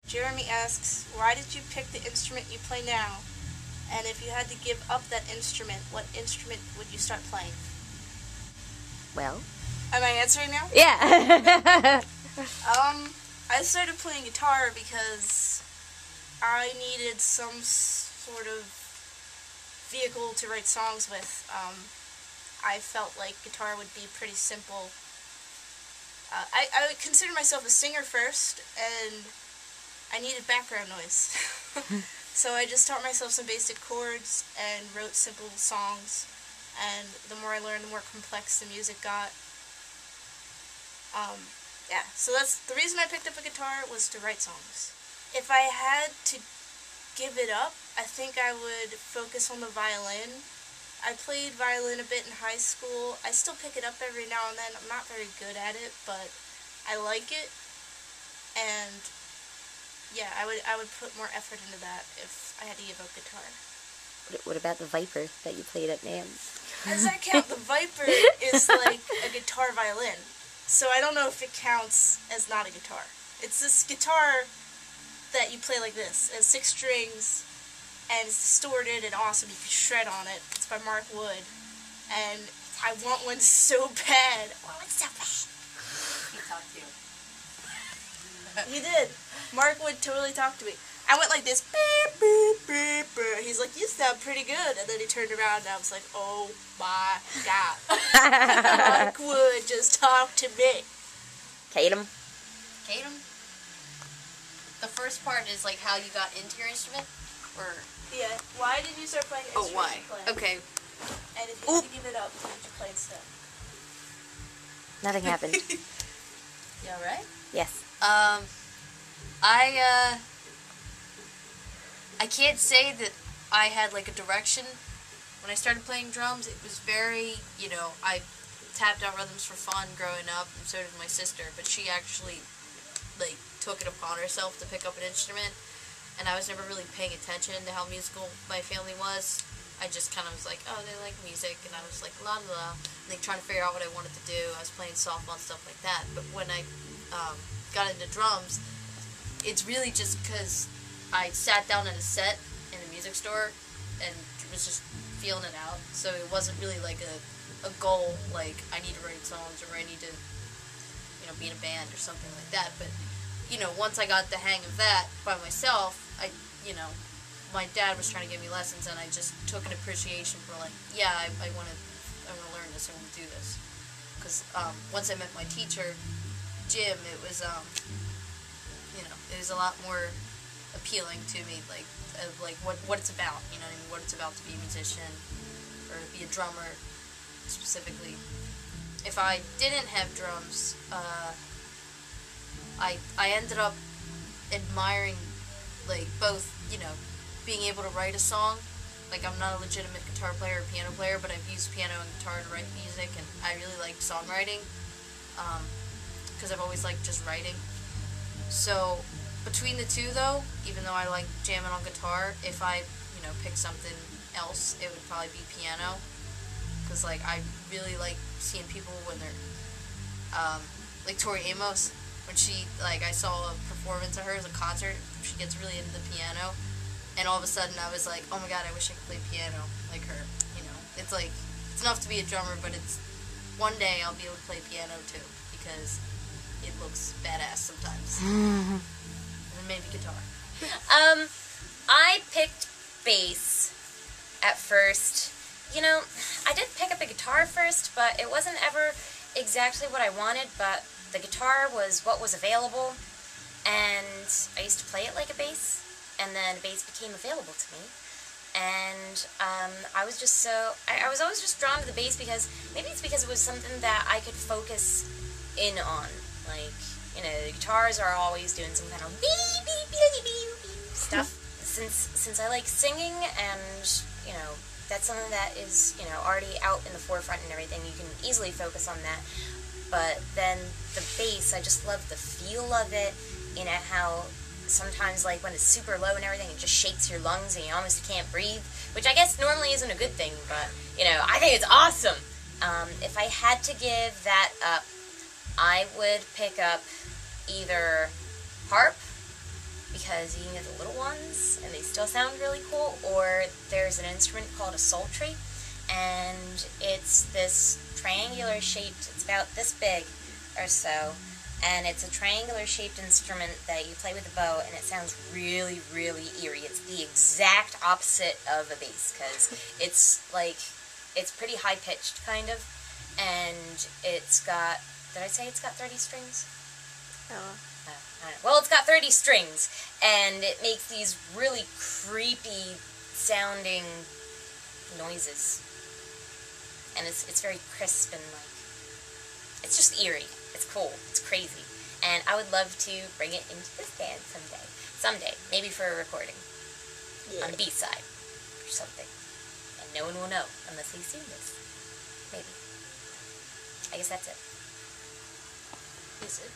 Jeremy asks, why did you pick the instrument you play now? And if you had to give up that instrument, what instrument would you start playing? Well? Am I answering now? Yeah. I started playing guitar because I needed some sort of vehicle to write songs with. I felt like guitar would be pretty simple. I would consider myself a singer first, and I needed background noise. So I just taught myself some basic chords and wrote simple songs, and the more I learned, the more complex the music got. Yeah, so that's the reason I picked up a guitar, was to write songs. If I had to give it up, I think I would focus on the violin. I played violin a bit in high school. I still pick it up every now and then. I'm not very good at it, but I like it. And yeah, I would put more effort into that if I had to give up guitar. What about the Viper that you played at NAMM? Does that count? The Viper is like a guitar violin. So I don't know if it counts as not a guitar. It's this guitar that you play like this. It has 6 strings, and it's distorted and awesome. You can shred on it. It's by Mark Wood. And I want one so bad. I want one so bad. He talked to you. He did. Mark Wood totally talked to me. I went like this. Beep, beep, beep, beep. He's like, you sound pretty good. And then he turned around and I was like, oh my God. Mark Wood just talked to me. Tatum? Tatum? The first part is like how you got into your instrument? Or... Yeah. Why did you start playing instruments? Oh, why? Okay. And if you had to give it up, what would you play instead? Nothing happened. You alright? Yes. I can't say that I had like a direction. When I started playing drums, it was very, I tapped out rhythms for fun growing up, and so did my sister, but she actually, like, took it upon herself to pick up an instrument, and I was never really paying attention to how musical my family was. I just kind of was like, oh, they like music, and I was like, la la la, and like trying to figure out what I wanted to do. I was playing softball and stuff like that, but when I got into drums, it's really just because I sat down at a set in a music store and was just feeling it out. So it wasn't really like a goal, like I need to write songs or I need to, be in a band or something like that. But, once I got the hang of that by myself, my dad was trying to give me lessons and I just took an appreciation for like, yeah, I want to learn this, I want to do this. Because once I met my teacher, Jim, it was a lot more appealing to me, like what it's about, what it's about to be a musician or be a drummer specifically. If I didn't have drums, I ended up admiring like both, being able to write a song. Like I'm not a legitimate guitar player or piano player, but I've used piano and guitar to write music, and I really like songwriting because I've always liked just writing. So between the two, though, even though I like jamming on guitar, if I, pick something else, it would probably be piano. Because, like, I really like seeing people when they're, like Tori Amos, when she, like, I saw a performance of hers, a concert, she gets really into the piano, and all of a sudden I was like, oh my God, I wish I could play piano like her, It's like, it's enough to be a drummer, but it's, one day I'll be able to play piano too, because it looks badass sometimes. And maybe guitar. I picked bass at first. I did pick up a guitar first, but it wasn't ever exactly what I wanted, but the guitar was what was available, and I used to play it like a bass, and then bass became available to me, and I was just I was always just drawn to the bass because, maybe it's because it was something that I could focus in on, like, the guitars are always doing some kind of beep, beep, beep, beep, beep stuff. Since I like singing, and, that's something that is, already out in the forefront and everything, you can easily focus on that. But then the bass, I just love the feel of it, how sometimes, like, when it's super low and everything, it just shakes your lungs and you almost can't breathe, which I guess normally isn't a good thing, but, I think it's awesome. If I had to give that up, I would pick up either harp, because you can get the little ones and they still sound really cool, or there's an instrument called a psaltery, and it's this triangular shaped, it's about this big or so, and it's a triangular shaped instrument that you play with a bow, and it sounds really, really eerie. It's the exact opposite of a bass, because it's like, it's pretty high pitched kind of, and it's got, did I say it's got 30 strings? Oh. Well, it's got 30 strings, and it makes these really creepy sounding noises. And it's very crisp and like, it's just eerie. It's cool. It's crazy. And I would love to bring it into this band someday. Someday. Maybe for a recording. Yeah. On the B-side. Or something. And no one will know unless they've seen this. Maybe. I guess that's it. Is it?